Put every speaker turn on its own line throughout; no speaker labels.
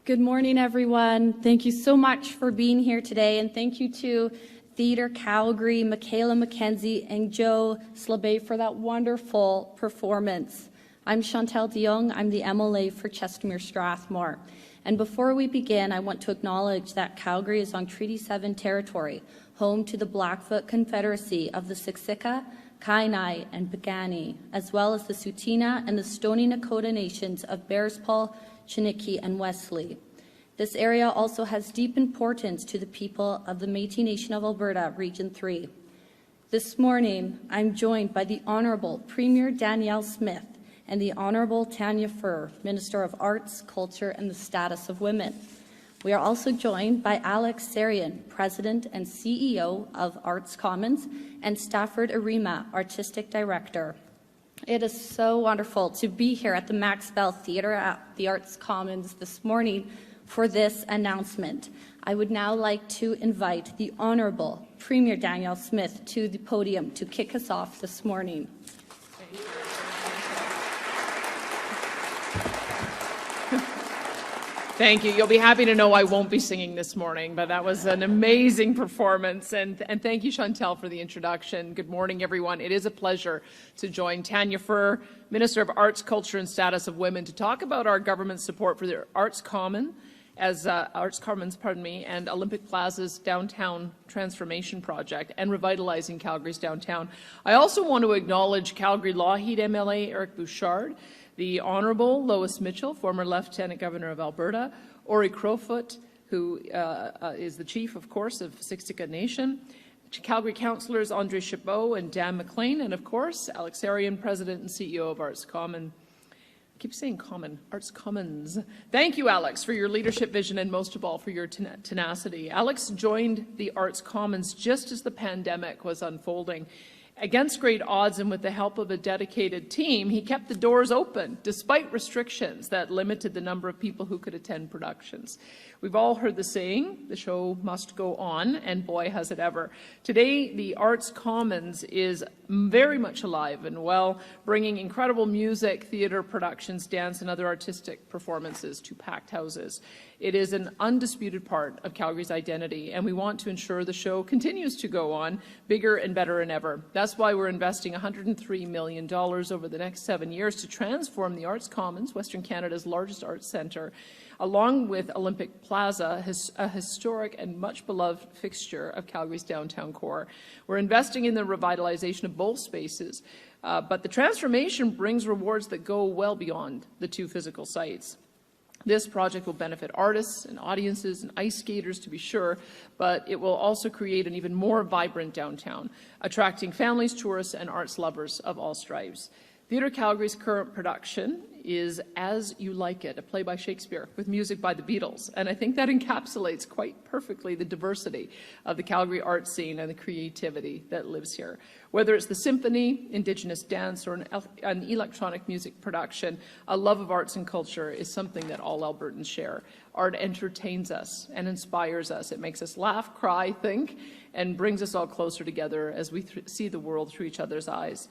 Good morning, everyone. Thank you so much for being here today, and thank you to Theatre Calgary, Michaela McKenzie, and Joe Slabay for that wonderful performance. I'm Chantelle de Jonge. I'm the MLA for Chestermere-Strathmore. And before we begin, I want to acknowledge that Calgary is on Treaty 7 territory, home to the Blackfoot Confederacy of the Siksika, Kainai, and Piikani, as well as the Tsuut'ina and the Stoney Nakoda nations of Bearspaw, Chiniki, and Wesley. This area also has deep importance to the people of the Métis Nation of Alberta, Region 3. This morning, I'm joined by the Honourable Premier Danielle Smith and the Honourable Tanya Fir, Minister of Arts, Culture, and the Status of Women. We are also joined by Alex Sarian, President and CEO of Arts Commons, and Stafford Arima, Artistic Director. It is so wonderful to be here at the Max Bell Theatre at the Arts Commons this morning for this announcement. I would now like to invite the Honourable Premier Danielle Smith to the podium to kick us off this morning.
Thank you. You'll be happy to know I won't be singing this morning, but that was an amazing performance. And thank you, Chantelle, for the introduction. Good morning, everyone. It is a pleasure to join Tanya Fir, Minister of Arts, Culture, and Status of Women, to talk about our government's support for the Arts Commons, and Olympic Plaza's downtown transformation project and revitalizing Calgary's downtown. I also want to acknowledge Calgary Lougheed MLA Eric Bouchard, the Honourable Lois Mitchell, former Lieutenant Governor of Alberta, Ori Crowfoot, who is the Chief, of course, of Siksika Nation, Calgary Councillors Andre Chabot and Dan McLean, and of course, Alex Sarian, President and CEO of Arts Commons. I keep saying Arts Commons. Thank you, Alex, for your leadership vision and most of all for your tenacity. Alex joined the Arts Commons just as the pandemic was unfolding. Against great odds and with the help of a dedicated team, he kept the doors open despite restrictions that limited the number of people who could attend productions. We've all heard the saying, the show must go on, and boy has it ever. Today, the Arts Commons is very much alive and well, bringing incredible music, theatre productions, dance, and other artistic performances to packed houses. It is an undisputed part of Calgary's identity, and we want to ensure the show continues to go on, bigger and better than ever. That's why we're investing $103 million over the next 7 years to transform the Arts Commons, Western Canada's largest arts centre, along with Olympic Plaza, a historic and much beloved fixture of Calgary's downtown core. We're investing in the revitalization of both spaces, but the transformation brings rewards that go well beyond the two physical sites. This project will benefit artists and audiences and ice skaters, to be sure, but it will also create an even more vibrant downtown, attracting families, tourists, and arts lovers of all stripes. Theatre Calgary's current production is As You Like It, a play by Shakespeare with music by the Beatles, and I think that encapsulates quite perfectly the diversity of the Calgary art scene and the creativity that lives here. Whether it's the symphony, Indigenous dance, or an electronic music production, a love of arts and culture is something that all Albertans share. Art entertains us and inspires us. It makes us laugh, cry, think, and brings us all closer together as we see the world through each other's eyes.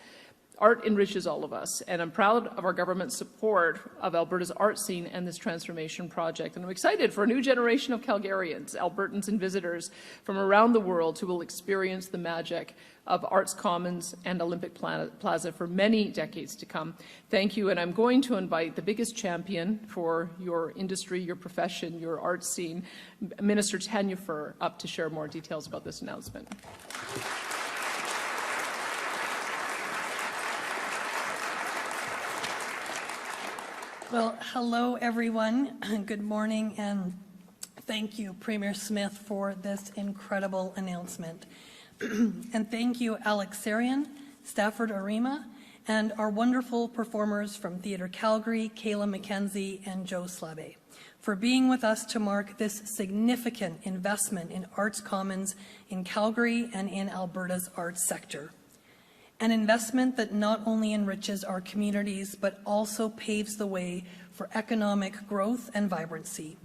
Art enriches all of us, and I'm proud of our government's support of Alberta's art scene and this transformation project. And I'm excited for a new generation of Calgarians, Albertans, and visitors from around the world who will experience the magic of Arts Commons and Olympic Plaza for many decades to come. Thank you, and I'm going to invite the biggest champion for your industry, your profession, your art scene, Minister Tanya Fir, up to share more details about this announcement.
Well, hello everyone, good morning, and thank you, Premier Smith, for this incredible announcement. And thank you, Alex Sarian, Stafford Arima, and our wonderful performers from Theatre Calgary, Kayla McKenzie, and Joe Slabay, for being with us to mark this significant investment in Arts Commons in Calgary and in Alberta's arts sector. An investment that not only enriches our communities, but also paves the way for economic growth and vibrancy.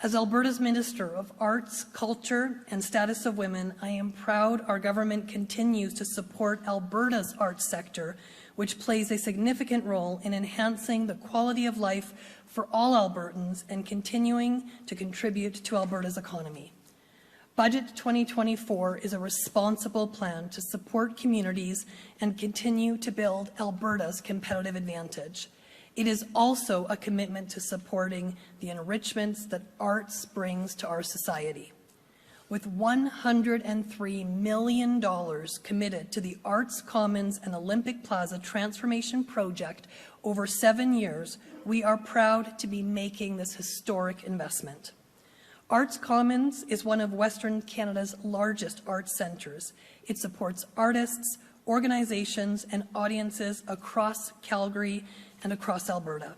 As Alberta's Minister of Arts, Culture, and Status of Women, I am proud our government continues to support Alberta's arts sector which plays a significant role in enhancing the quality of life for all Albertans and continuing to contribute to Alberta's economy. Budget 2024 is a responsible plan to support communities and continue to build Alberta's competitive advantage. It is also a commitment to supporting the enrichments that arts brings to our society. With $103 million committed to the Arts Commons and Olympic Plaza transformation project over 7 years, we are proud to be making this historic investment. Arts Commons is one of Western Canada's largest arts centres. It supports artists, organizations, and audiences across Calgary and across Alberta.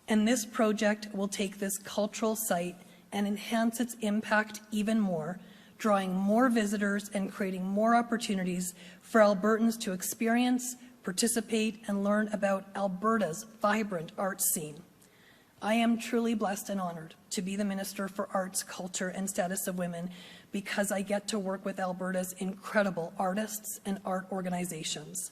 And this project will take this cultural site and enhance its impact even more, drawing more visitors and creating more opportunities for Albertans to experience, participate, and learn about Alberta's vibrant arts scene. I am truly blessed and honored to be the Minister for Arts, Culture, and Status of Women because I get to work with Alberta's incredible artists and art organizations.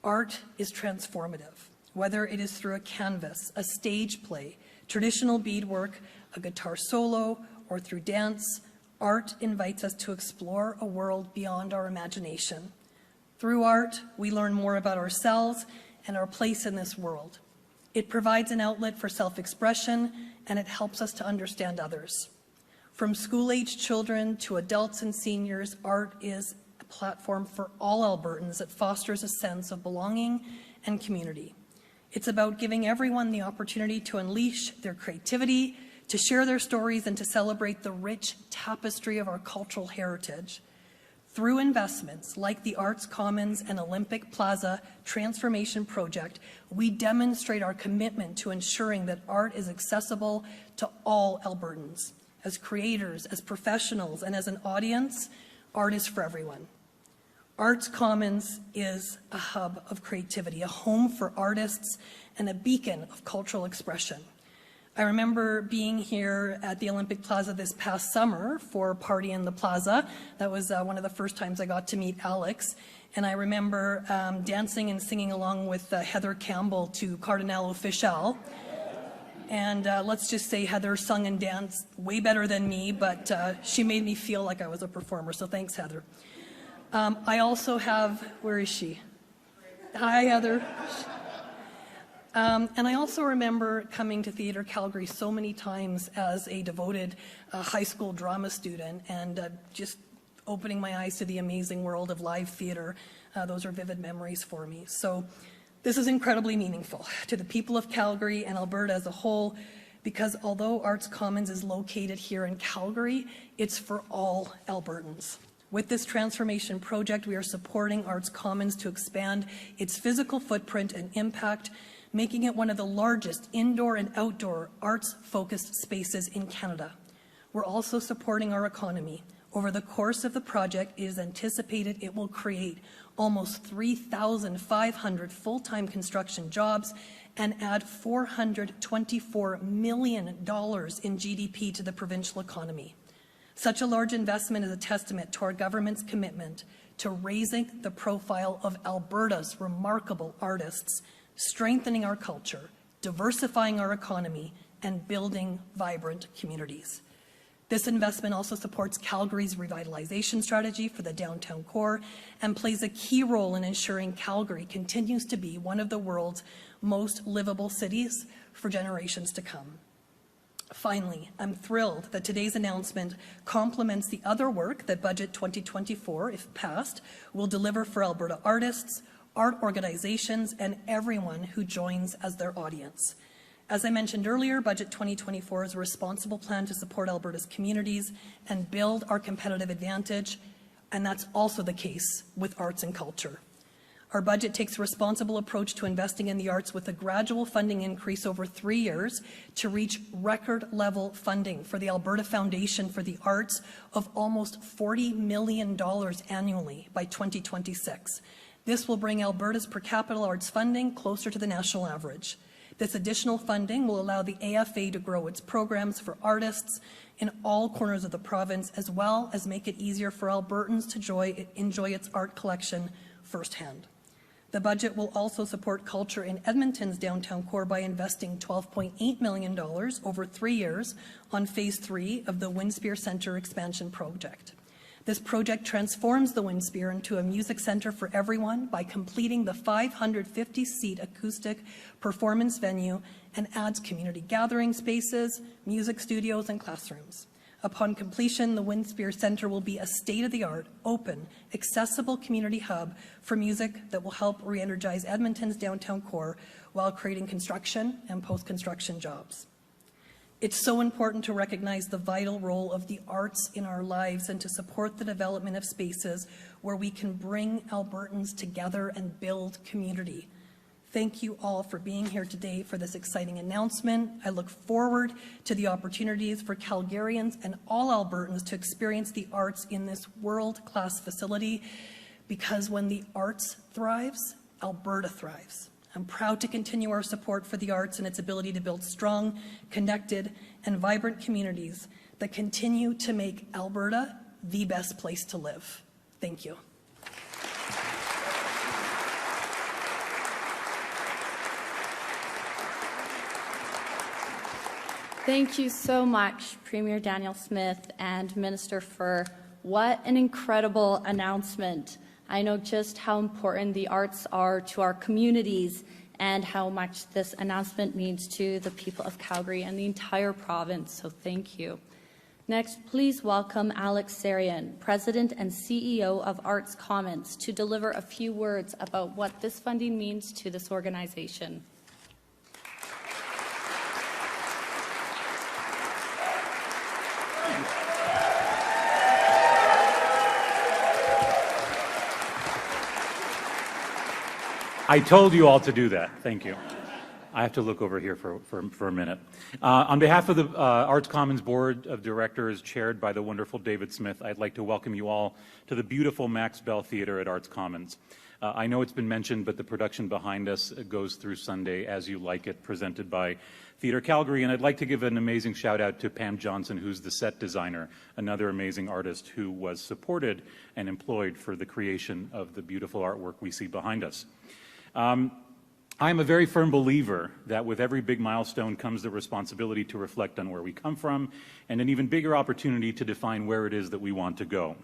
Art is transformative, whether it is through a canvas, a stage play, traditional beadwork, a guitar solo, or through dance. Art invites us to explore a world beyond our imagination. Through art, we learn more about ourselves and our place in this world. It provides an outlet for self-expression, and it helps us to understand others. From school-aged children to adults and seniors, art is a platform for all Albertans that fosters a sense of belonging and community. It's about giving everyone the opportunity to unleash their creativity, to share their stories, and to celebrate the rich tapestry of our cultural heritage. Through investments like the Arts Commons and Olympic Plaza transformation project, we demonstrate our commitment to ensuring that art is accessible to all Albertans. As creators, as professionals, and as an audience, art is for everyone. Arts Commons is a hub of creativity, a home for artists, and a beacon of cultural expression. I remember being here at the Olympic Plaza this past summer for a party in the Plaza. That was one of the first times I got to meet Alex. And I remember dancing and singing along with Heather Campbell to Cardinal Official. And let's just say Heather sung and danced way better than me, but she made me feel like I was a performer. So thanks, Heather. I also have, where is she? Hi, Heather. And I also remember coming to Theatre Calgary so many times as a devoted high school drama student and just opening my eyes to the amazing world of live theatre. Those are vivid memories for me. So this is incredibly meaningful to the people of Calgary and Alberta as a whole, because although Arts Commons is located here in Calgary, it's for all Albertans. With this transformation project, we are supporting Arts Commons to expand its physical footprint and impact, making it one of the largest indoor and outdoor arts-focused spaces in Canada. We're also supporting our economy. Over the course of the project, it is anticipated it will create almost 3,500 full-time construction jobs and add $424 million in GDP to the provincial economy. Such a large investment is a testament to our government's commitment to raising the profile of Alberta's remarkable artists, strengthening our culture, diversifying our economy, and building vibrant communities. This investment also supports Calgary's revitalization strategy for the downtown core and plays a key role in ensuring Calgary continues to be one of the world's most livable cities for generations to come. Finally, I'm thrilled that today's announcement complements the other work that Budget 2024, if passed, will deliver for Alberta artists, art organizations, and everyone who joins as their audience. As I mentioned earlier, Budget 2024 is a responsible plan to support Alberta's communities and build our competitive advantage, and that's also the case with arts and culture. Our budget takes a responsible approach to investing in the arts with a gradual funding increase over 3 years to reach record-level funding for the Alberta Foundation for the Arts of almost $40 million annually by 2026. This will bring Alberta's per capita arts funding closer to the national average. This additional funding will allow the AFA to grow its programs for artists in all corners of the province, as well as make it easier for Albertans to enjoy its art collection firsthand. The budget will also support culture in Edmonton's downtown core by investing $12.8 million over 3 years on Phase 3 of the Winspear Centre expansion project. This project transforms the Winspear into a music centre for everyone by completing the 550-seat acoustic performance venue and adds community gathering spaces, music studios, and classrooms. Upon completion, the Winspear Centre will be a state-of-the-art, open, accessible community hub for music that will help re-energize Edmonton's downtown core while creating construction and post-construction jobs. It's so important to recognize the vital role of the arts in our lives and to support the development of spaces where we can bring Albertans together and build community. Thank you all for being here today for this exciting announcement. I look forward to the opportunities for Calgarians and all Albertans to experience the arts in this world-class facility, because when the arts thrives, Alberta thrives. I'm proud to continue our support for the arts and its ability to build strong, connected, and vibrant communities that continue to make Alberta the best place to live. Thank you.
Thank you so much, Premier Danielle Smith and Minister Fir. What an incredible announcement. I know just how important the arts are to our communities and how much this announcement means to the people of Calgary and the entire province, so thank you. Next, please welcome Alex Sarian, President and CEO of Arts Commons, to deliver a few words about what this funding means to this organization.
I told you all to do that. Thank you. I have to look over here for a minute. On behalf of the Arts Commons Board of Directors, chaired by the wonderful David Smith, I'd like to welcome you all to the beautiful Max Bell Theatre at Arts Commons. I know it's been mentioned, but the production behind us goes through Sunday As You Like It, presented by Theatre Calgary, and I'd like to give an amazing shout out to Pam Johnson, who's the set designer, another amazing artist who was supported and employed for the creation of the beautiful artwork we see behind us. I am a very firm believer that with every big milestone comes the responsibility to reflect on where we come from and an even bigger opportunity to define where it is that we want to go.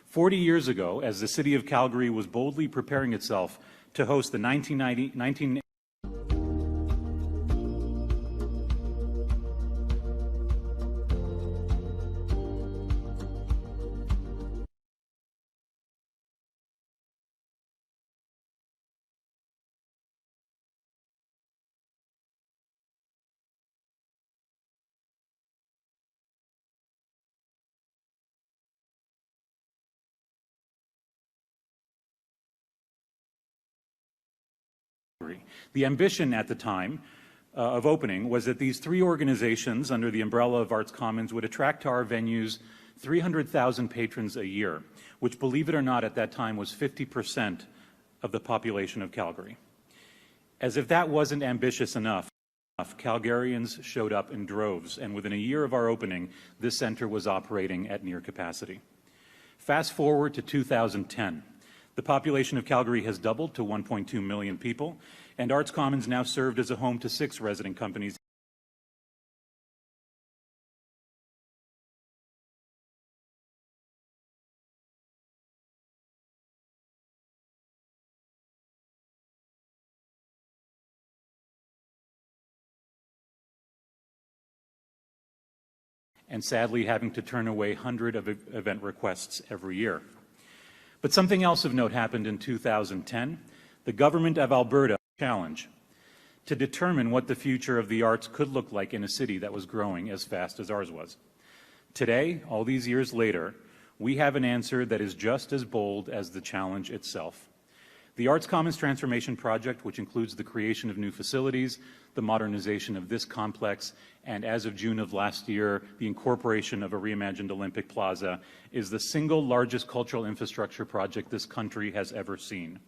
40 years ago, as the city of Calgary was boldly preparing itself to host the 1990 The ambition at the time of opening was that these three organizations under the umbrella of Arts Commons would attract to our venues 300,000 patrons a year, which, believe it or not, at that time was 50% of the population of Calgary. As if that wasn't ambitious enough, Calgarians showed up in droves, and within a year of our opening, this center was operating at near capacity. Fast forward to 2010. The population of Calgary has doubled to 1.2 million people, and Arts Commons now served as a home to 6 resident companies. And sadly having to turn away hundreds of event requests every year. But something else of note happened in 2010. The government of Alberta challenge to determine what the future of the arts could look like in a city that was growing as fast as ours was. Today, all these years later, we have an answer that is just as bold as the challenge itself. The Arts Commons Transformation Project, which includes the creation of new facilities, the modernization of this complex, and as of June of last year, the incorporation of a reimagined Olympic Plaza, is the single largest cultural infrastructure project this country has ever seen.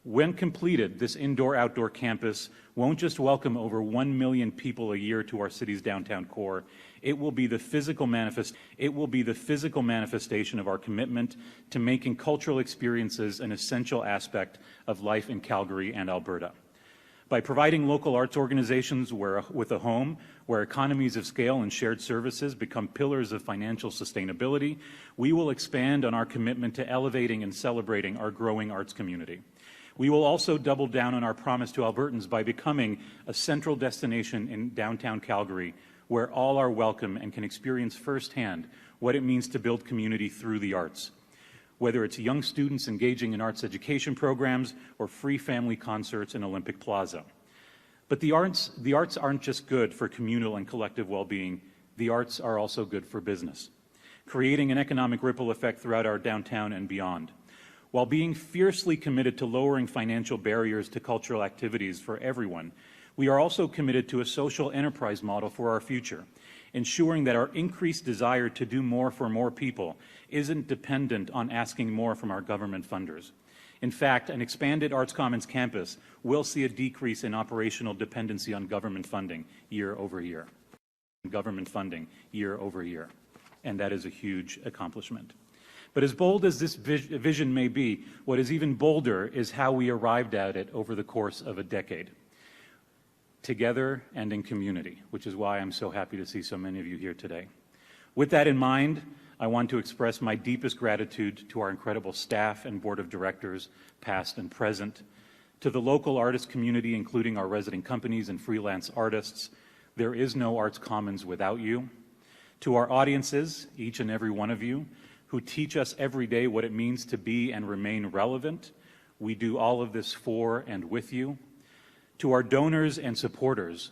When completed, this indoor-outdoor campus won't just welcome over 1 million people a year to our city's downtown core. It will be the physical manifestation of our commitment to making cultural experiences an essential aspect of life in Calgary and Alberta. By providing local arts organizations with a home where economies of scale and shared services become pillars of financial sustainability, we will expand on our commitment to elevating and celebrating our growing arts community. We will also double down on our promise to Albertans by becoming a central destination in downtown Calgary, where all are welcome and can experience firsthand what it means to build community through the arts. Whether it's young students engaging in arts education programs or free family concerts in Olympic Plaza. But the arts aren't just good for communal and collective well-being. The arts are also good for business, creating an economic ripple effect throughout our downtown and beyond. While being fiercely committed to lowering financial barriers to cultural activities for everyone, we are also committed to a social enterprise model for our future, ensuring that our increased desire to do more for more people isn't dependent on asking more from our government funders. In fact, an expanded Arts Commons campus will see a decrease in operational dependency on government funding year over year. And that is a huge accomplishment. But as bold as this vision may be, what is even bolder is how we arrived at it over the course of a decade. Together and in community, which is why I'm so happy to see so many of you here today. With that in mind, I want to express my deepest gratitude to our incredible staff and board of directors, past and present, to the local artist community, including our resident companies and freelance artists. There is no Arts Commons without you. To our audiences, each and every one of you, who teach us every day what it means to be and remain relevant. We do all of this for and with you. To our donors and supporters,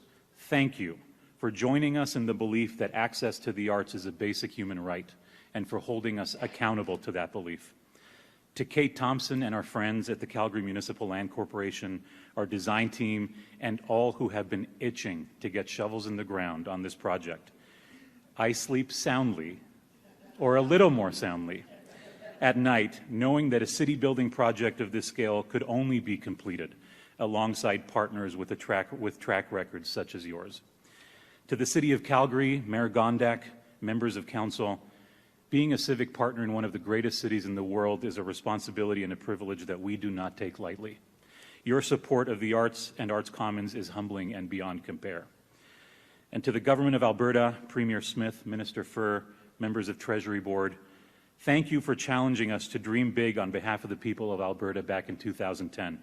thank you for joining us in the belief that access to the arts is a basic human right and for holding us accountable to that belief. To Kate Thompson and our friends at the Calgary Municipal Land Corporation, our design team, and all who have been itching to get shovels in the ground on this project. I sleep soundly, or a little more soundly, at night, knowing that a city building project of this scale could only be completed alongside partners with track records such as yours. To the City of Calgary, Mayor Gondek, members of council, being a civic partner in one of the greatest cities in the world is a responsibility and a privilege that we do not take lightly. Your support of the arts and Arts Commons is humbling and beyond compare. And to the Government of Alberta, Premier Smith, Minister Fir, members of Treasury Board, thank you for challenging us to dream big on behalf of the people of Alberta back in 2010.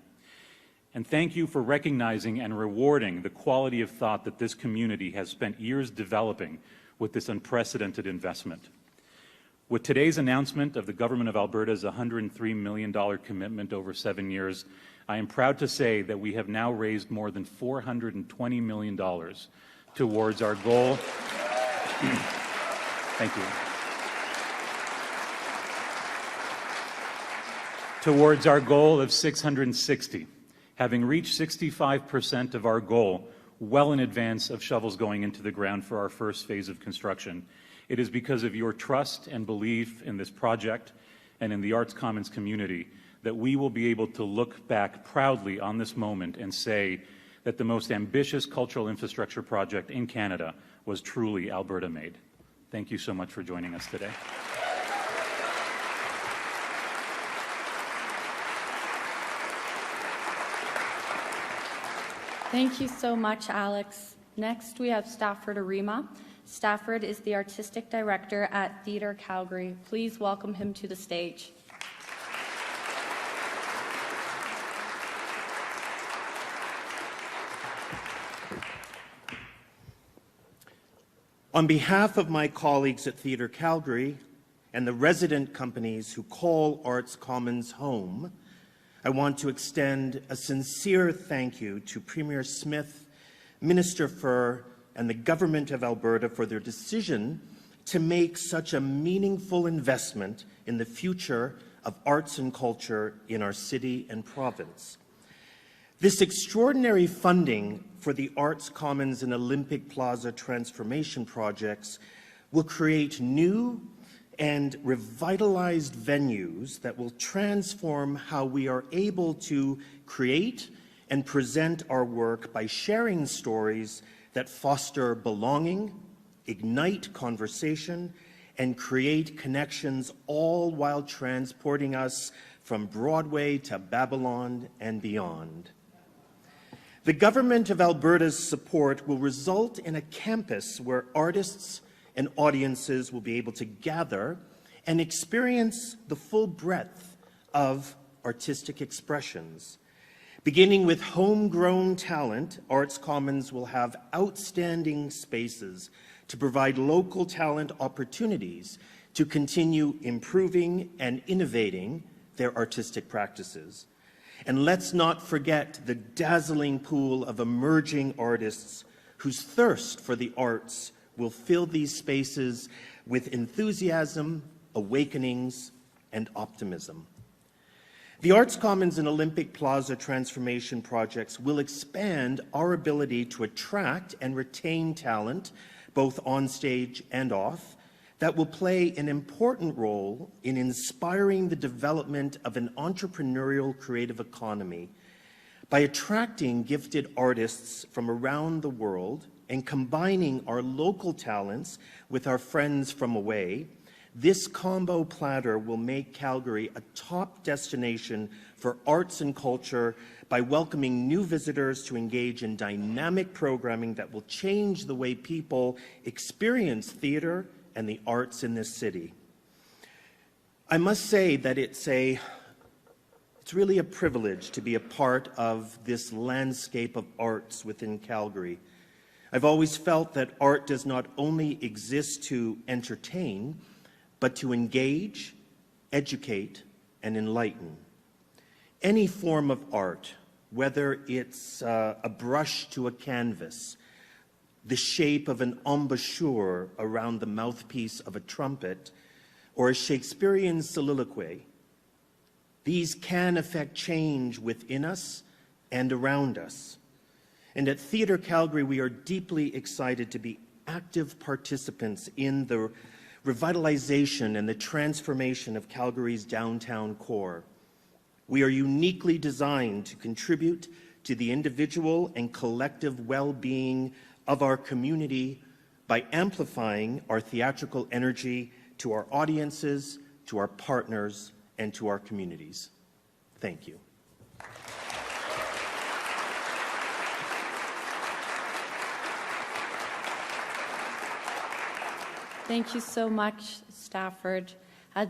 And thank you for recognizing and rewarding the quality of thought that this community has spent years developing with this unprecedented investment. With today's announcement of the Government of Alberta's $103 million commitment over 7 years, I am proud to say that we have now raised more than $420 million towards our goal. Thank you. Towards our goal of 660. Having reached 65% of our goal well in advance of shovels going into the ground for our first phase of construction. It is because of your trust and belief in this project and in the Arts Commons community that we will be able to look back proudly on this moment and say that the most ambitious cultural infrastructure project in Canada was truly Alberta-made. Thank you so much for joining us today.
Thank you so much, Alex. Next, we have Stafford Arima. Stafford is the Artistic Director at Theatre Calgary. Please welcome him to the stage.
On behalf of my colleagues at Theatre Calgary and the resident companies who call Arts Commons home, I want to extend a sincere thank you to Premier Smith, Minister Fir, and the Government of Alberta for their decision to make such a meaningful investment in the future of arts and culture in our city and province. This extraordinary funding for the Arts Commons and Olympic Plaza transformation projects will create new and revitalized venues that will transform how we are able to create and present our work by sharing stories that foster belonging, ignite conversation, and create connections, all while transporting us from Broadway to Babylon and beyond. The Government of Alberta's support will result in a campus where artists and audiences will be able to gather and experience the full breadth of artistic expressions. Beginning with homegrown talent, Arts Commons will have outstanding spaces to provide local talent opportunities to continue improving and innovating their artistic practices. And let's not forget the dazzling pool of emerging artists whose thirst for the arts will fill these spaces with enthusiasm, awakenings, and optimism. The Arts Commons and Olympic Plaza transformation projects will expand our ability to attract and retain talent, both on stage and off, that will play an important role in inspiring the development of an entrepreneurial creative economy. By attracting gifted artists from around the world and combining our local talents with our friends from away, this combo platter will make Calgary a top destination for arts and culture by welcoming new visitors to engage in dynamic programming that will change the way people experience theater and the arts in this city. I must say that it's really a privilege to be a part of this landscape of arts within Calgary. I've always felt that art does not only exist to entertain, but to engage, educate, and enlighten. Any form of art, whether it's a brush to a canvas, the shape of an embouchure around the mouthpiece of a trumpet, or a Shakespearean soliloquy, these can affect change within us and around us. And at Theatre Calgary, we are deeply excited to be active participants in the revitalization and the transformation of Calgary's downtown core. We are uniquely designed to contribute to the individual and collective well-being of our community by amplifying our theatrical energy to our audiences, to our partners, and to our communities. Thank you.
Thank you so much, Stafford.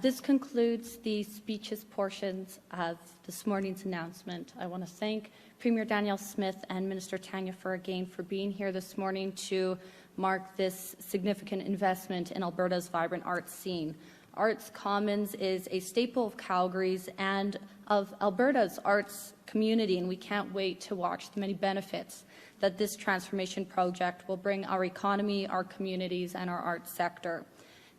This concludes the speeches portions of this morning's announcement. I want to thank Premier Danielle Smith and Minister Tanya Fir again for being here this morning to mark this significant investment in Alberta's vibrant arts scene. Arts Commons is a staple of Calgary's and of Alberta's arts community, and we can't wait to watch the many benefits that this transformation project will bring our economy, our communities, and our arts sector.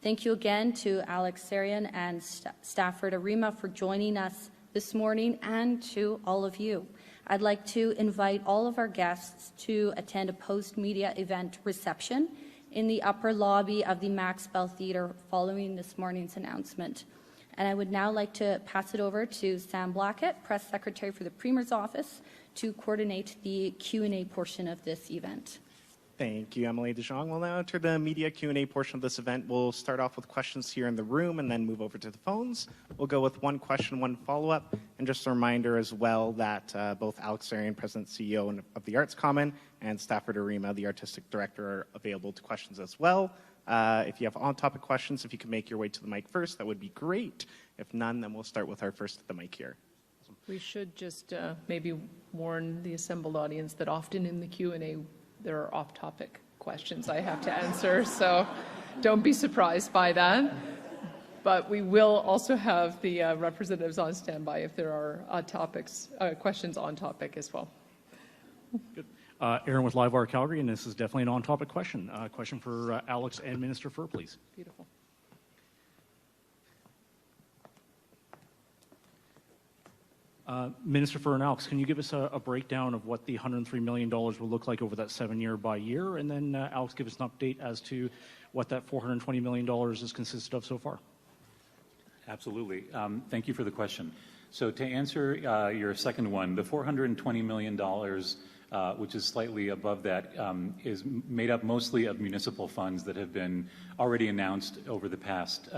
Thank you again to Alex Sarian and Stafford Arima for joining us this morning, and to all of you. I'd like to invite all of our guests to attend a post-media event reception in the upper lobby of the Max Bell Theatre following this morning's announcement. And I would now like to pass it over to Sam Blackett, Press Secretary for the Premier's Office, to coordinate the Q&A portion of this event.
Thank you, Emily de Jonge. We'll now enter the media Q&A portion of this event. We'll start off with questions here in the room and then move over to the phones. We'll go with one question, one follow-up, and just a reminder as well that both Alex Sarian, President and CEO of the Arts Common, and Stafford Arima, the Artistic Director, are available to questions as well. If you have on-topic questions, if you can make your way to the mic first, that would be great. If none, then we'll start with our first at the mic here.
We should just maybe warn the assembled audience that often in the Q&A there are off-topic questions I have to answer, so don't be surprised by that. But we will also have the representatives on standby if there are questions on topic as well.
Good. Aaron with Live Wire Calgary, and this is definitely an on-topic question. Question for Alex and Minister Fir, please.
Beautiful.
Minister Fir and Alex, can you give us a breakdown of what the $103 million will look like over that 7-year by year? And then Alex, give us an update as to what that $420 million is consisted of so far.
Absolutely. Thank you for the question. So to answer your second one, the $420 million, which is slightly above that, is made up mostly of municipal funds that have been already announced over the past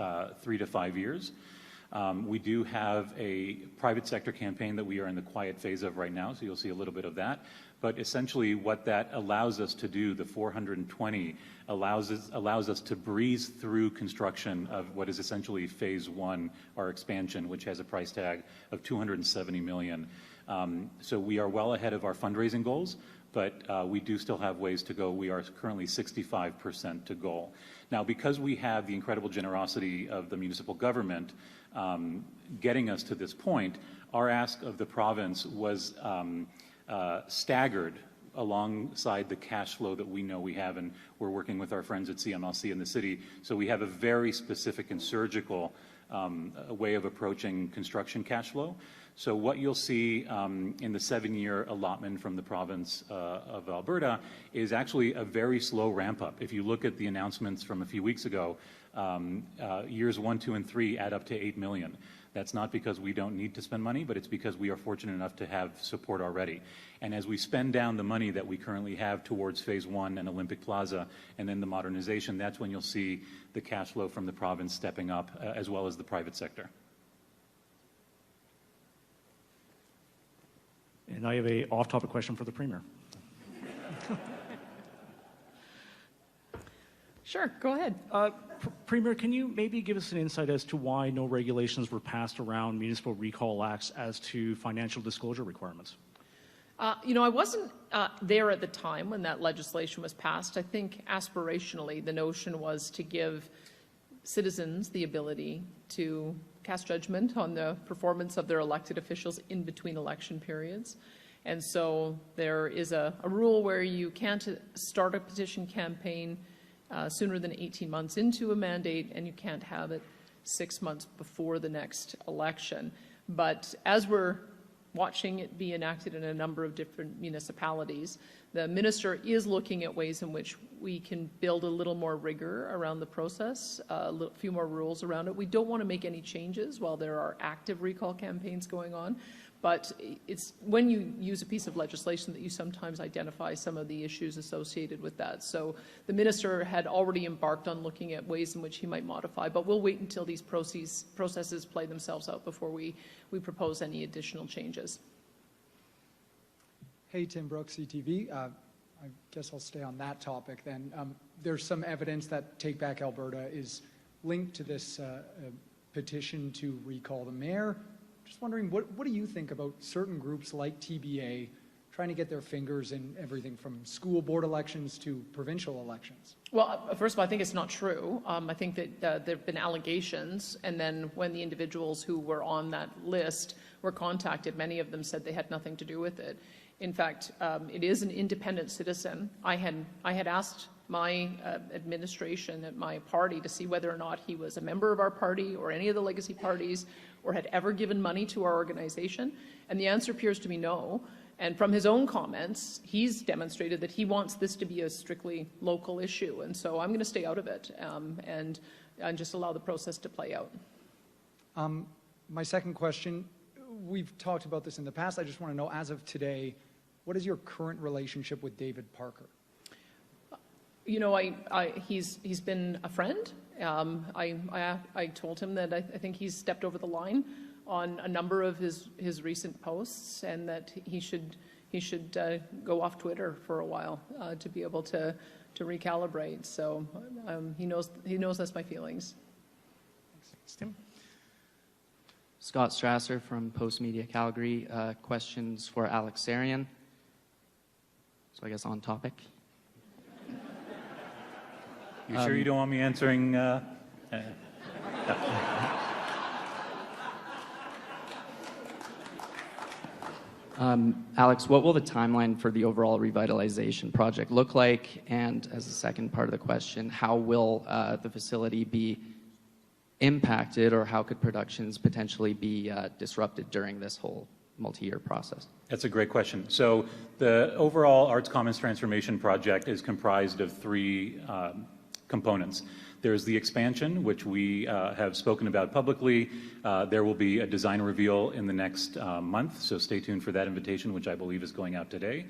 3 to 5 years. We do have a private sector campaign that we are in the quiet phase of right now, so you'll see a little bit of that. But essentially what that allows us to do, the 420, allows us to breeze through construction of what is essentially phase one, our expansion, which has a price tag of $270 million. So we are well ahead of our fundraising goals, but we do still have ways to go. We are currently 65% to goal. Now, because we have the incredible generosity of the municipal government getting us to this point, our ask of the province was staggered alongside the cash flow that we know we have, and we're working with our friends at CMLC in the city. So we have a very specific and surgical way of approaching construction cash flow. So what you'll see in the 7-year allotment from the province of Alberta is actually a very slow ramp up. If you look at the announcements from a few weeks ago, years 1, 2, and 3 add up to $8 million. That's not because we don't need to spend money, but it's because we are fortunate enough to have support already. And as we spend down the money that we currently have towards phase one and Olympic Plaza and then the modernization, that's when you'll see the cash flow from the province stepping up, as well as the private sector.
And I have a off-topic question for the Premier.
Sure, go ahead.
Premier, can you maybe give us an insight as to why no regulations were passed around municipal recall acts as to financial disclosure requirements?
You know, I wasn't there at the time when that legislation was passed. I think aspirationally the notion was to give citizens the ability to cast judgment on the performance of their elected officials in between election periods. And so there is a rule where you can't start a petition campaign sooner than 18 months into a mandate, and you can't have it 6 months before the next election. But as we're watching it be enacted in a number of different municipalities, the minister is looking at ways in which we can build a little more rigor around the process, a few more rules around it. We don't want to make any changes while there are active recall campaigns going on, but it's when you use a piece of legislation that you sometimes identify some of the issues associated with that. So the minister had already embarked on looking at ways in which he might modify, but we'll wait until these processes play themselves out before we propose any additional changes.
Hey, Tim Brooks, CTV. I guess I'll stay on that topic then. There's some evidence that Take Back Alberta is linked to this petition to recall the mayor. Just wondering, what do you think about certain groups like TBA trying to get their fingers in everything from school board elections to provincial elections?
Well, first of all, I think it's not true. I think that there have been allegations, and then when the individuals who were on that list were contacted, many of them said they had nothing to do with it. In fact, it is an independent citizen. I had asked my administration at my party to see whether or not he was a member of our party or any of the legacy parties or had ever given money to our organization, and the answer appears to be no. And from his own comments, he's demonstrated that he wants this to be a strictly local issue, and so I'm going to stay out of it and just allow the process to play out.
My second question, we've talked about this in the past. I just want to know, as of today, what is your current relationship with David Parker?
You know, he's been a friend. I told him that I think he's stepped over the line on a number of his recent posts, and that he should go off Twitter for a while to be able to recalibrate. So he knows that's my feelings.
Thanks, Tim.
Scott Strasser from Post Media Calgary. Questions for Alex Sarian. So I guess on topic.
You sure you don't want me answering?
Alex, what will the timeline for the overall revitalization project look like? And as a second part of the question, how will the facility be impacted, or how could productions potentially be disrupted during this whole multi-year process?
That's a great question. So the overall Arts Commons transformation project is comprised of three components. There's the expansion, which we have spoken about publicly. There will be a design reveal in the next month, so stay tuned for that invitation, which I believe is going out today.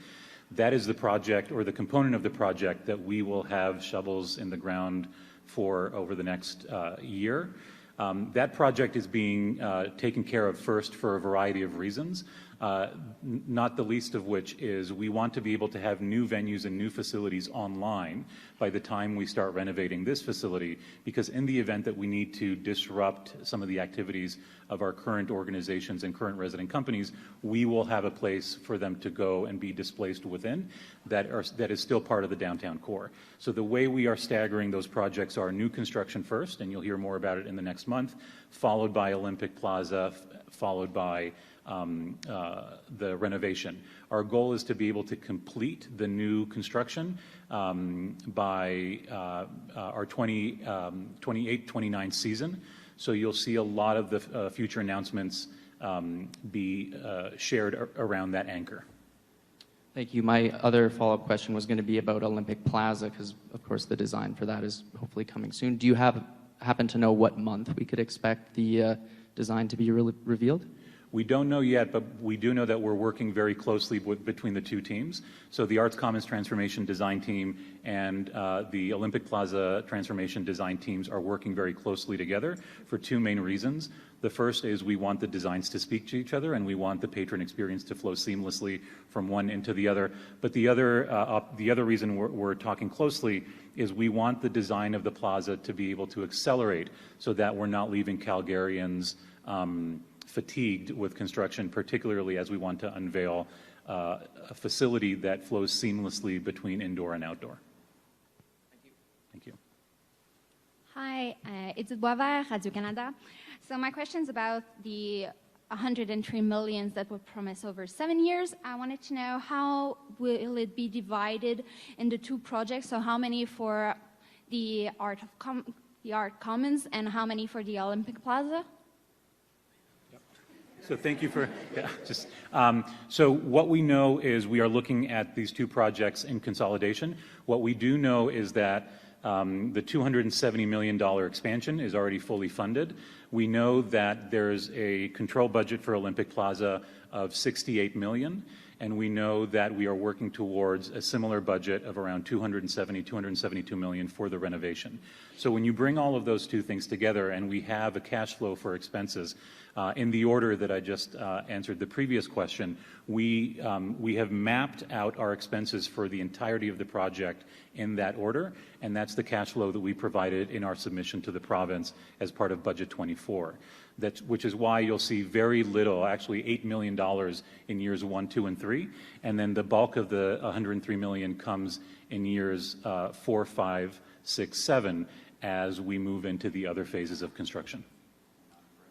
That is the project, or the component of the project, that we will have shovels in the ground for over the next year. That project is being taken care of first for a variety of reasons, not the least of which is we want to be able to have new venues and new facilities online by the time we start renovating this facility, because in the event that we need to disrupt some of the activities of our current organizations and current resident companies, we will have a place for them to go and be displaced within that is still part of the downtown core. So the way we are staggering those projects are new construction first, and you'll hear more about it in the next month, followed by Olympic Plaza, followed by the renovation. Our goal is to be able to complete the new construction by our 28-29 season. So you'll see a lot of the future announcements be shared around that anchor.
Thank you. My other follow-up question was going to be about Olympic Plaza, because, of course, the design for that is hopefully coming soon. Do you happen to know what month we could expect the design to be revealed?
We don't know yet, but we do know that we're working very closely between the two teams. So the Arts Commons Transformation Design Team and the Olympic Plaza Transformation Design Teams are working very closely together for two main reasons. The first is we want the designs to speak to each other, and we want the patron experience to flow seamlessly from one into the other. But the other reason we're talking closely is we want the design of the plaza to be able to accelerate so that we're not leaving Calgarians fatigued with construction, particularly as we want to unveil a facility that flows seamlessly between indoor and outdoor. Thank you. Thank you.
Hi, Edith Boisvert, Radio-Canada. So my question is about the 103 million that were promised over 7 years. I wanted to know how will it be divided into two projects? So how many for the Art Commons and how many for the Olympic Plaza?
So thank you for, so what we know is we are looking at these two projects in consolidation. What we do know is that the $270 million expansion is already fully funded. We know that there's a control budget for Olympic Plaza of $68 million, and we know that we are working towards a similar budget of around $272 million for the renovation. So when you bring all of those two things together and we have a cash flow for expenses, in the order that I just answered the previous question, we have mapped out our expenses for the entirety of the project in that order, and that's the cash flow that we provided in our submission to the province as part of Budget 24. Which is why you'll see very little, actually $8 million in years 1, 2, and 3, and then the bulk of the $103 million comes in years 4, 5, 6, 7 as we move into the other phases of construction.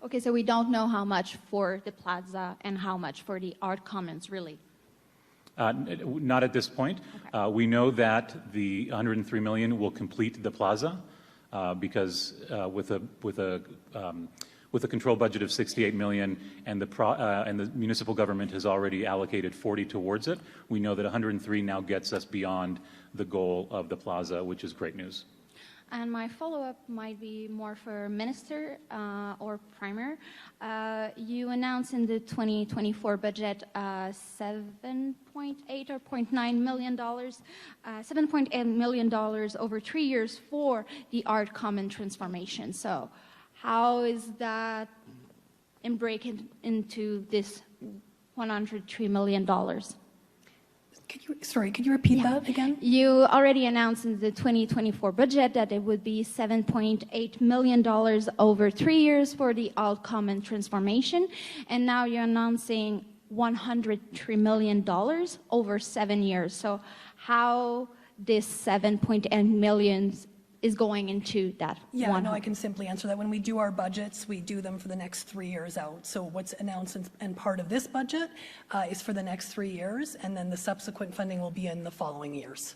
Okay, so we don't know how much for the plaza and how much for the Art Commons, really?
Not at this point.
Okay.
We know that the $103 million will complete the plaza because with a control budget of $68 million and the municipal government has already allocated $40 towards it, we know that $103 now gets us beyond the goal of the plaza, which is great news.
And my follow-up might be more for Minister or Premier. You announced in the 2024 budget $7.8 or $0.9 million, $7.8 million over 3 years for the Art Common transformation. So how is that breaking into this $103 million?
Could you repeat that again?
You already announced in the 2024 budget that it would be $7.8 million over 3 years for the Art Common transformation, and now you're announcing $103 million over 7 years. So how this $7.8 million is going into that?
Yeah, no, I can simply answer that. When we do our budgets, we do them for the next 3 years out. So what's announced and part of this budget is for the next 3 years, and then the subsequent funding will be in the following years.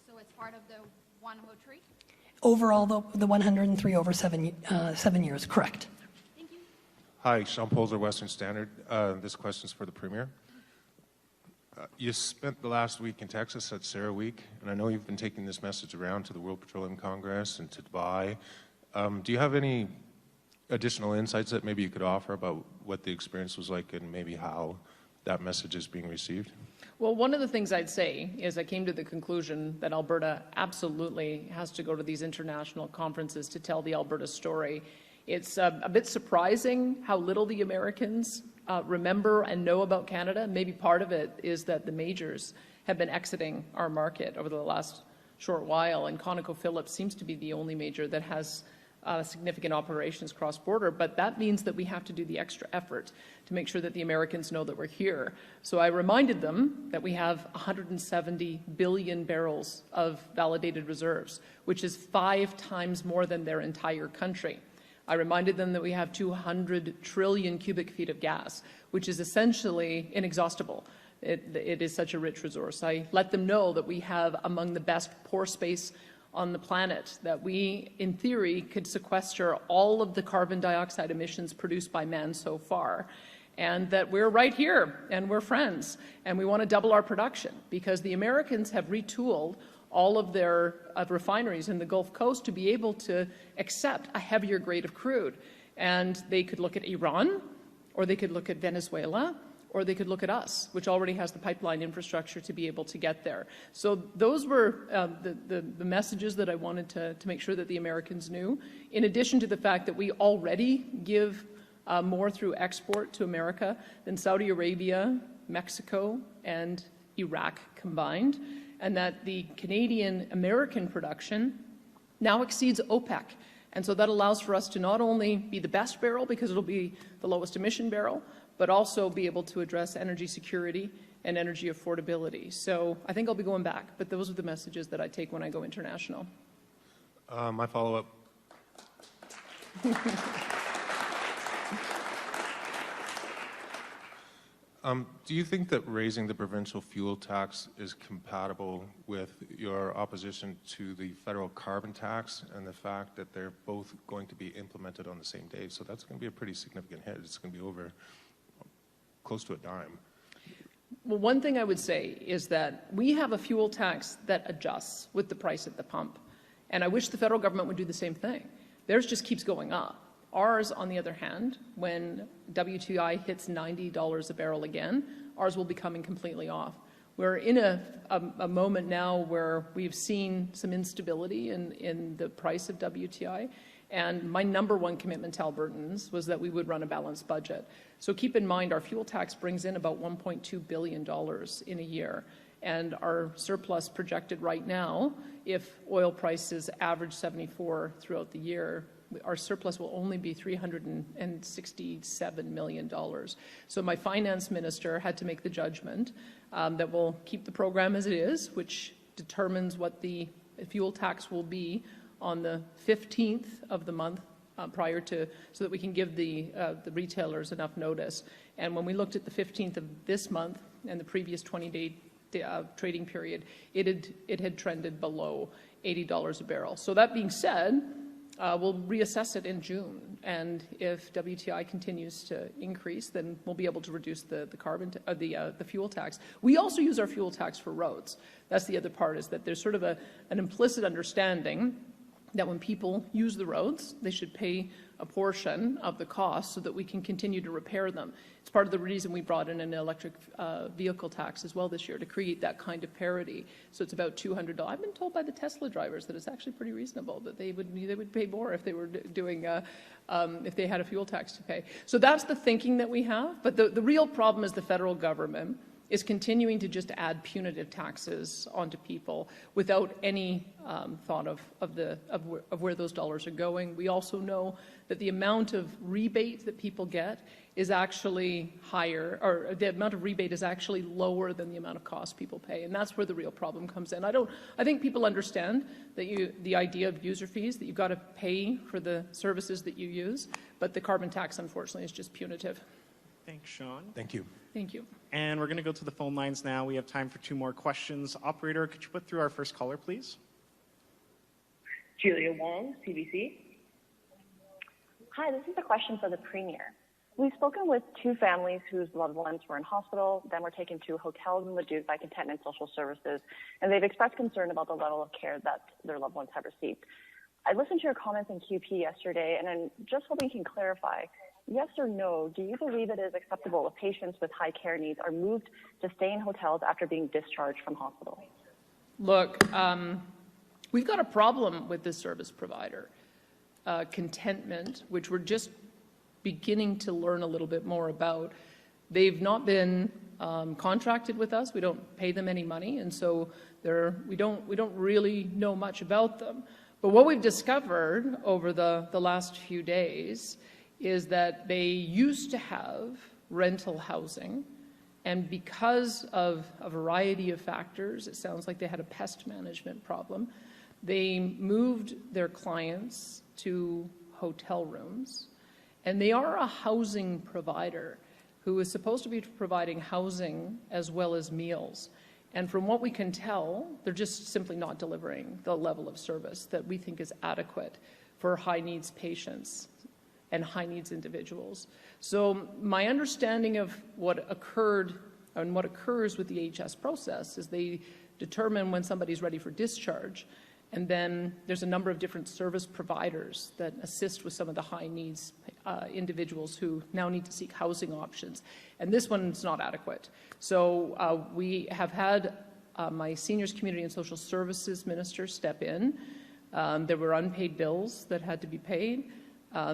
So it's part of the 103?
Overall, the 103 over 7 years, correct.
Thank you.
Hi, Sean Polzer, Western Standard. This question is for the Premier. You spent the last week in Texas at Sarah Week, and I know you've been taking this message around to the World Petroleum Congress and to Dubai. Do you have any additional insights that maybe you could offer about what the experience was like and maybe how that message is being received?
Well, one of the things I'd say is I came to the conclusion that Alberta absolutely has to go to these international conferences to tell the Alberta story. It's a bit surprising how little the Americans remember and know about Canada. Maybe part of it is that the majors have been exiting our market over the last short while, and ConocoPhillips seems to be the only major that has significant operations cross-border, but that means that we have to do the extra effort to make sure that the Americans know that we're here. So I reminded them that we have 170 billion barrels of validated reserves, which is 5 times more than their entire country. I reminded them that we have 200 trillion cubic feet of gas, which is essentially inexhaustible. It is such a rich resource. I let them know that we have among the best pore space on the planet, that we, in theory, could sequester all of the carbon dioxide emissions produced by man so far, and that we're right here, and we're friends, and we want to double our production, because the Americans have retooled all of their refineries in the Gulf Coast to be able to accept a heavier grade of crude. And they could look at Iran, or they could look at Venezuela, or they could look at us, which already has the pipeline infrastructure to be able to get there. So those were the messages that I wanted to make sure that the Americans knew, in addition to the fact that we already give more through export to America than Saudi Arabia, Mexico, and Iraq combined, and that the Canadian-American production now exceeds OPEC. And so that allows for us to not only be the best barrel, because it'll be the lowest emission barrel, but also be able to address energy security and energy affordability. So I think I'll be going back, but those are the messages that I take when I go international.
My follow-up. Do you think that raising the provincial fuel tax is compatible with your opposition to the federal carbon tax and the fact that they're both going to be implemented on the same day? So that's going to be a pretty significant hit. It's going to be over close to a dime.
Well, one thing I would say is that we have a fuel tax that adjusts with the price at the pump. And I wish the federal government would do the same thing. Theirs just keeps going up. Ours, on the other hand, when WTI hits $90 a barrel again, ours will be coming completely off. We're in a moment now where we've seen some instability in the price of WTI. And my number one commitment to Albertans was that we would run a balanced budget. So keep in mind, our fuel tax brings in about $1.2 billion in a year. And our surplus projected right now, if oil prices average 74 throughout the year, our surplus will only be $367 million. So my finance minister had to make the judgment that we'll keep the program as it is, which determines what the fuel tax will be on the 15th of the month prior to, so that we can give the retailers enough notice. And when we looked at the 15th of this month and the previous 20-day trading period, it had trended below $80 a barrel. So that being said, we'll reassess it in June, and if WTI continues to increase, then we'll be able to reduce the fuel tax. We also use our fuel tax for roads. That's the other part, is that there's sort of an implicit understanding that when people use the roads, they should pay a portion of the cost so that we can continue to repair them. It's part of the reason we brought in an electric vehicle tax as well this year, to create that kind of parity. So it's about $200. I've been told by the Tesla drivers that it's actually pretty reasonable, that they would pay more if they were doing if they had a fuel tax to pay. So that's the thinking that we have. But the real problem is the federal government is continuing to just add punitive taxes onto people without any thought of where those dollars are going. We also know that the amount of rebate that people get is actually higher, or the amount of rebate is actually lower than the amount of cost people pay, and that's where the real problem comes in. I think people understand that the idea of user fees, that you've got to pay for the services that you use, but the carbon tax, unfortunately, is just punitive.
Thanks, Sean.
Thank you.
Thank you.
And we're going to go to the phone lines now. We have time for 2 more questions. Operator, could you put through our first caller, please?
Julia Wong, CBC. Hi, this is a question for the Premier. We've spoken with two families whose loved ones were in hospital, then were taken to hotels in Leduc by Contentment Social Services, and they've expressed concern about the level of care that their loved ones have received. I listened to your comments in QP yesterday, and I'm just hoping you can clarify, yes or no, do you believe it is acceptable if patients with high care needs are moved to stay in hotels after being discharged from hospital?
Look, we've got a problem with this service provider. Contentment, which we're just beginning to learn a little bit more about. They've not been contracted with us. We don't pay them any money, and so we don't really know much about them. But what we've discovered over the last few days is that they used to have rental housing, and because of a variety of factors, it sounds like they had a pest management problem, they moved their clients to hotel rooms. And they are a housing provider who is supposed to be providing housing as well as meals. And from what we can tell, they're just simply not delivering the level of service that we think is adequate for high needs patients and high needs individuals. So my understanding of what occurred and what occurs with the HS process is they determine when somebody's ready for discharge. And then there's a number of different service providers that assist with some of the high needs individuals who now need to seek housing options. And this one's not adequate. So we have had my Seniors, Community and Social Services Minister step in. There were unpaid bills that had to be paid.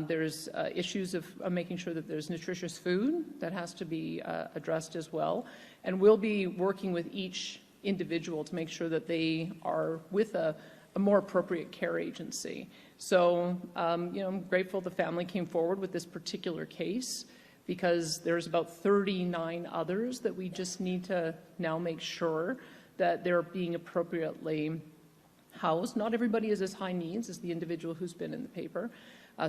There's issues of making sure that there's nutritious food that has to be addressed as well. And we'll be working with each individual to make sure that they are with a more appropriate care agency. So, I'm grateful the family came forward with this particular case because there's about 39 others that we just need to now make sure that they're being appropriately housed. Not everybody is as high needs as the individual who's been in the paper.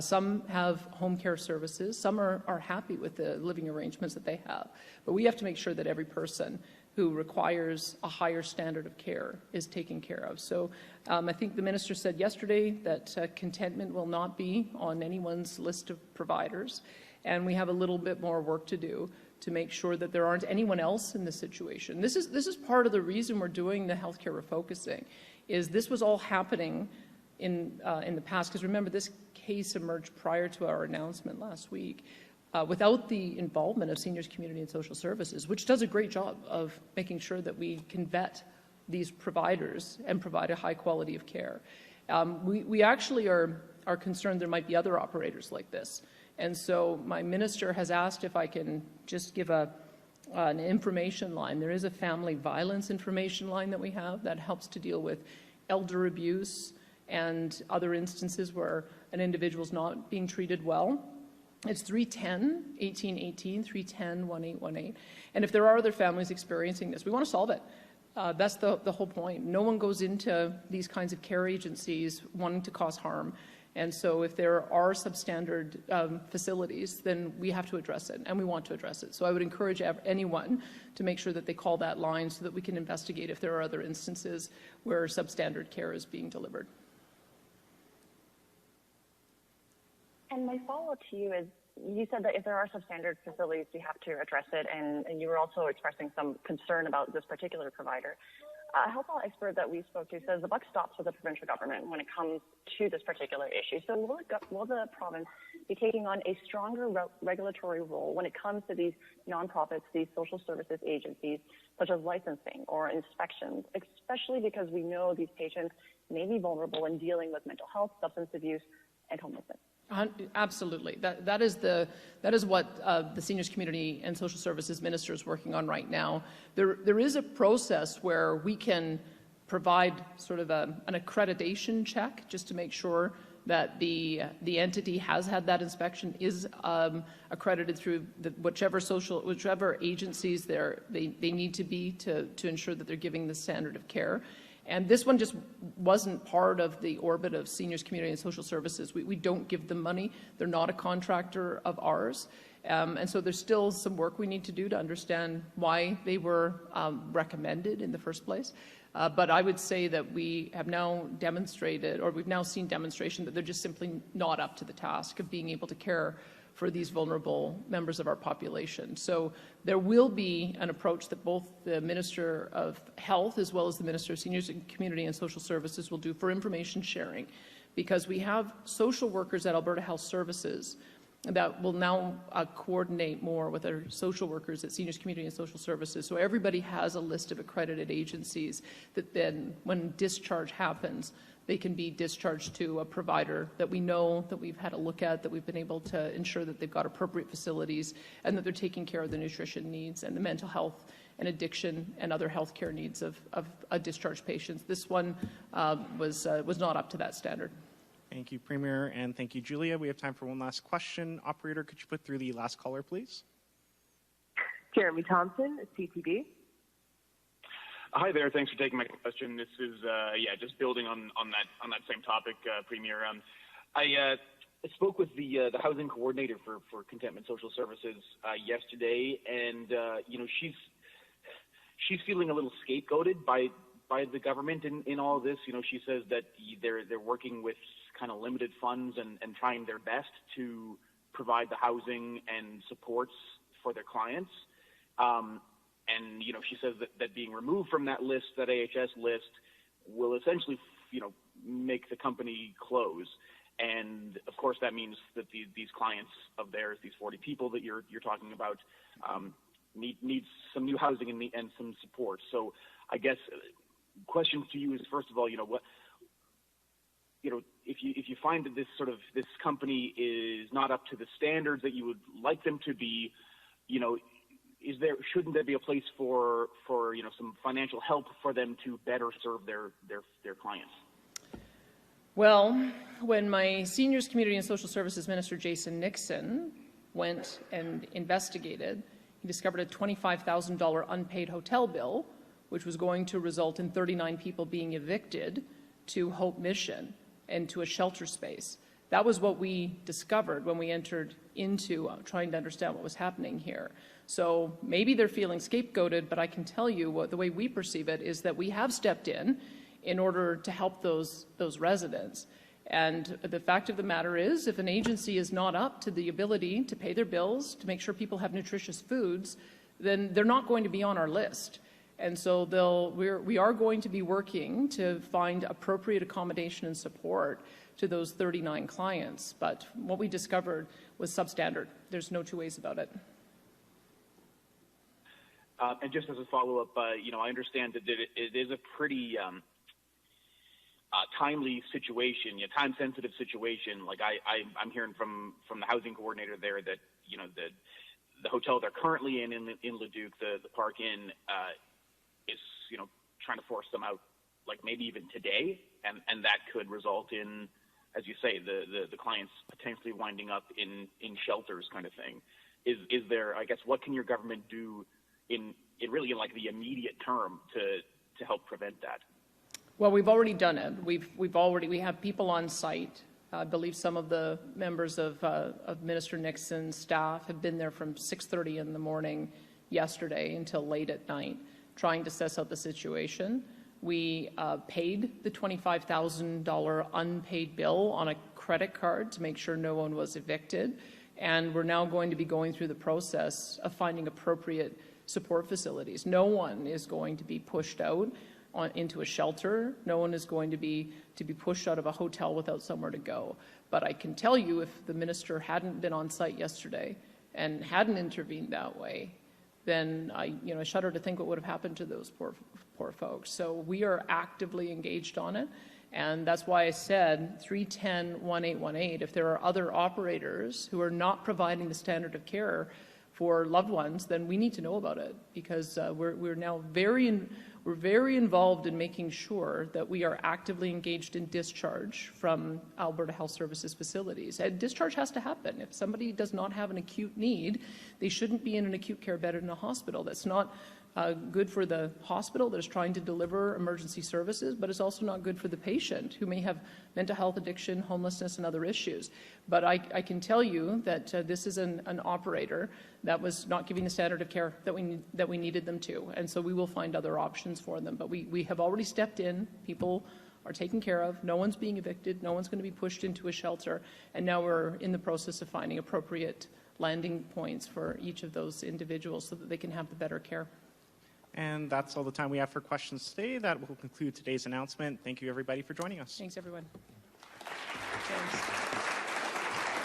Some have home care services. Some are happy with the living arrangements that they have. But we have to make sure that every person who requires a higher standard of care is taken care of. So I think the minister said yesterday that contentment will not be on anyone's list of providers, and we have a little bit more work to do to make sure that there aren't anyone else in this situation. This is part of the reason we're doing the healthcare refocusing, is this was all happening in the past, because remember, this case emerged prior to our announcement last week. Without the involvement of Seniors, Community and Social Services, which does a great job of making sure that we can vet these providers and provide a high quality of care. We actually are concerned there might be other operators like this. And so my minister has asked if I can just give an information line. There is a family violence information line that we have that helps to deal with elder abuse and other instances where an individual is not being treated well. It's 310-1818, 310-1818. And if there are other families experiencing this, we want to solve it. That's the whole point. No one goes into these kinds of care agencies wanting to cause harm. And so if there are substandard facilities, then we have to address it, and we want to address it. So I would encourage anyone to make sure that they call that line so that we can investigate if there are other instances where substandard care is being delivered.
And my follow-up to you is, you said that if there are substandard facilities, we have to address it, and you were also expressing some concern about this particular provider. A health law expert that we spoke to says the buck stops with the provincial government when it comes to this particular issue. So will the province be taking on a stronger regulatory role when it comes to these nonprofits, these social services agencies, such as licensing or inspections, especially because we know these patients may be vulnerable in dealing with mental health, substance abuse, and homelessness?
Absolutely. That is what the Seniors, Community and Social Services Minister is working on right now. There is a process where we can provide sort of an accreditation check just to make sure that the entity has had that inspection, is accredited through whichever agencies they need to be to ensure that they're giving the standard of care. And this one just wasn't part of the orbit of Seniors, Community and Social Services. We don't give them money. They're not a contractor of ours. And so there's still some work we need to do to understand why they were recommended in the first place. But I would say that we have now demonstrated, or we've now seen demonstration that they're just simply not up to the task of being able to care for these vulnerable members of our population. So there will be an approach that both the Minister of Health as well as the Minister of Seniors and Community and Social Services will do for information sharing, because we have social workers at Alberta Health Services that will now coordinate more with our social workers at Seniors, Community and Social Services. So everybody has a list of accredited agencies that then, when discharge happens, they can be discharged to a provider that we know, that we've had a look at, that we've been able to ensure that they've got appropriate facilities and that they're taking care of the nutrition needs and the mental health and addiction and other healthcare needs of discharged patients. This one was not up to that standard.
Thank you, Premier, and thank you, Julia. We have time for one last question. Operator, could you put through the last caller, please?
Jeremy Thompson, CTV.
Hi there. Thanks for taking my question. This is just building on that same topic, Premier. I spoke with the housing coordinator for Contentment Social Services yesterday, and she's feeling a little scapegoated by the government in all of this. She says that they're working with kind of limited funds and trying their best to provide the housing and supports for their clients. And she says that being removed from that list, that AHS list, will essentially, make the company close. And of course, that means that these clients of theirs, these 40 people that you're talking about, need some new housing and some support. So I guess question to you is, first of all, if you find that this company is not up to the standards that you would like them to be, shouldn't there be a place for some financial help for them to better serve their clients?
Well, when my Seniors, Community and Social Services Minister, Jason Nixon, went and investigated, he discovered a $25,000 unpaid hotel bill, which was going to result in 39 people being evicted to Hope Mission and to a shelter space. That was what we discovered when we entered into trying to understand what was happening here. So maybe they're feeling scapegoated, but I can tell you the way we perceive it is that we have stepped in order to help those residents. And the fact of the matter is, if an agency is not up to the ability to pay their bills, to make sure people have nutritious foods, then they're not going to be on our list. And so we are going to be working to find appropriate accommodation and support to those 39 clients. But what we discovered was substandard. There's no two ways about it.
And just as a follow-up, I understand that it is a pretty timely situation, time-sensitive situation. Like I'm hearing from the housing coordinator there that the hotel they're currently in Leduc, the Park Inn, is trying to force them out, like maybe even today, and that could result in, as you say, the clients potentially winding up in shelters, kind of thing. Is there, I guess, what can your government do in like the immediate term to help prevent that?
Well, we've already done it. We have people on site. I believe some of the members of Minister Nixon's staff have been there from 6:30 in the morning yesterday until late at night, trying to suss out the situation. We paid the $25,000 unpaid bill on a credit card to make sure no one was evicted, and we're now going to be going through the process of finding appropriate support facilities. No one is going to be pushed out into a shelter. No one is going to be pushed out of a hotel without somewhere to go. But I can tell you, if the minister hadn't been on site yesterday and hadn't intervened that way, then I shudder to think what would have happened to those poor folks. So we are actively engaged on it, and that's why I said 310-1818. If there are other operators who are not providing the standard of care for loved ones, then we need to know about it, because we're now very involved in making sure that we are actively engaged in discharge from Alberta Health Services facilities. And discharge has to happen. If somebody does not have an acute need, they shouldn't be in an acute care bed in a hospital. That's not good for the hospital that is trying to deliver emergency services, but it's also not good for the patient who may have mental health, addiction, homelessness, and other issues. But I can tell you that this is an operator that was not giving the standard of care that we needed them to, and so we will find other options for them. But we have already stepped in. People are taken care of. No one's being evicted. No one's going to be pushed into a shelter. And now we're in the process of finding appropriate landing points for each of those individuals so that they can have the better care.
And that's all the time we have for questions today. That will conclude today's announcement. Thank you, everybody, for joining us.
Thanks, everyone. Thanks.